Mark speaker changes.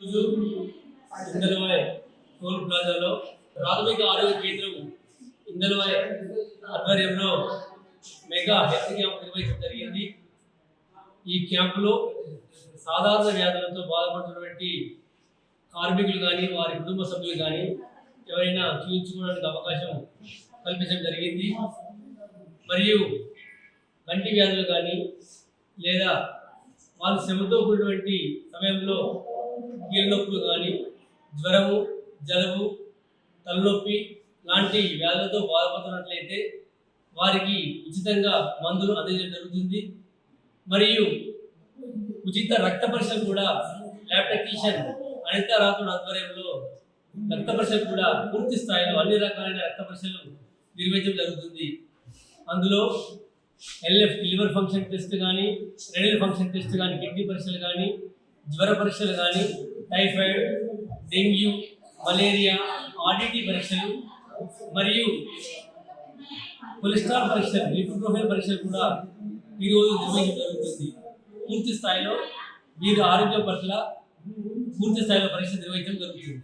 Speaker 1: రోజు ఇందలవాయి టోల్ ప్లాజాలో ప్రాథమిక ఆరోగ్య కేంద్రం ఇందలవాయి ఆధ్వర్యంలో మెగా హెల్త్ క్యాంప్ నిర్వహించడం జరిగింది. ఈ క్యాంపులో సాధారణ వ్యాధులతో బాధపడుతున్నటువంటి కార్మికులు కానీ వారి కుటుంబ సభ్యులు కానీ ఎవరైనా చూపించుకోవడానికి అవకాశం కల్పించడం జరిగింది. మరియు కంటి వ్యాధులు కానీ లేదా వాళ్ళు శ్రమతో కూడినటువంటి సమయంలో కీళ్ళ నొప్పులు కానీ జ్వరము, జలుబు, తలనొప్పి లాంటి వ్యాధులతో బాధపడుతున్నట్లయితే వారికి ఉచితంగా మందులు అందించడం జరుగుతుంది. మరియు ఉచిత రక్త పరీక్షలు కూడా ల్యాబ్ టెక్నీషియన్ అనిత రాథోడ్ ఆధ్వర్యంలో రక్త పరీక్షలు కూడా పూర్తి స్థాయిలో అన్ని రకాలైన రక్త పరీక్షలు నిర్వహించడం జరుగుతుంది. అందులో ఎల్ఎఫ్ లివర్ ఫంక్షన్ టెస్ట్ కానీ, రెనల్ ఫంక్షన్ టెస్ట్ కానీ, కిడ్నీ పరీక్షలు కానీ, జ్వర పరీక్షలు కానీ, టైఫాయిడ్, డెంగ్యూ, మలేరియా, ఆర్డిటీ పరీక్షలు మరియు కొలెస్ట్రాల్ పరీక్షలు, లిపిడ్ ప్రొఫైల్ పరీక్షలు కూడా ఈరోజు నిర్వహించడం జరుగుతుంది. పూర్తి స్థాయిలో వీరి ఆరోగ్యం పట్ల పూర్తి స్థాయిలో పరీక్ష నిర్వహించడం జరుగుతుంది.